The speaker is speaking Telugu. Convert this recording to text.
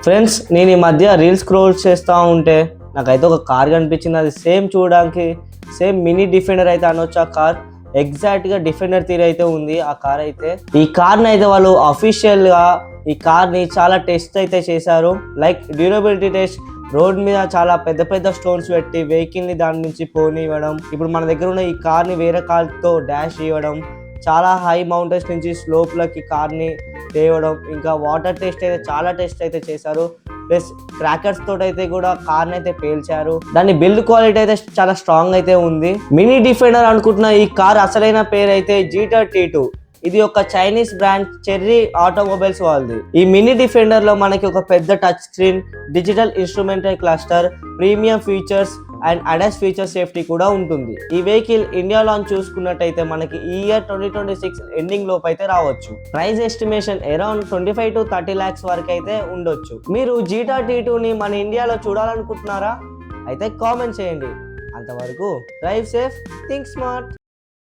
ఫ్రెండ్స్, నేను ఈ మధ్య రీల్స్ స్క్రోల్ చేస్తూ ఉంటే నాకైతే ఒక కార్ కనిపించింది. అది సేమ్ చూడడానికి సేమ్ మినీ డిఫెండర్ అయితే అనొచ్చు. ఆ కార్ ఎగ్జాక్ట్గా డిఫెండర్ తీరు అయితే ఉంది ఆ కార్ అయితే. ఈ కార్ని అయితే వాళ్ళు అఫీషియల్గా ఈ కార్ని చాలా టెస్ట్ అయితే చేశారు. లైక్ డ్యూరబిలిటీ టెస్ట్, రోడ్ మీద చాలా పెద్ద పెద్ద స్టోన్స్ పెట్టి వెహికల్ని దాని నుంచి పోనివ్వడం, ఇప్పుడు మన దగ్గర ఉన్న ఈ కార్ని వేరే కార్తో డాష్ ఇవ్వడం, చాలా హై మౌంటైన్స్ నుంచి స్లోప్లకి కార్ని తేవడం, ఇంకా వాటర్ టెస్ట్ అయితే చాలా టెస్ట్ అయితే చేశారు. ప్లస్ క్రాకర్స్ తోటి అయితే కూడా కార్ని అయితే పేల్చారు. దాని బిల్డ్ క్వాలిటీ అయితే చాలా స్ట్రాంగ్ అయితే ఉంది. మినీ డిఫెండర్ అనుకుంటున్న ఈ కార్ అసలైన పేరు అయితే జీటర్ T2. ఇది ఒక చైనీస్ బ్రాండ్ చెర్రీ ఆటోమొబైల్స్ వాళ్ళది. ఈ మినీ డిఫెండర్ లో మనకి ఒక పెద్ద touch screen, digital instrumental cluster, premium features and ADAS feature safety కూడా ఉంటుంది. ఈ వెహికల్ ఇండియా లాంచ్ చూసుకున్నట్టయితే మనకి ఈ ఇయర్ 2026 ఎండింగ్ లోపు అయితే రావచ్చు. Price estimation around 25 to 30 lakhs వరకు అయితే ఉండొచ్చు. మీరు జీటర్ T2ని మన ఇండియాలో చూడాలనుకుంటున్నారా? అయితే కామెంట్ చేయండి. అంతవరకు డ్రైవ్ సేఫ్, థింక్ స్మార్ట్.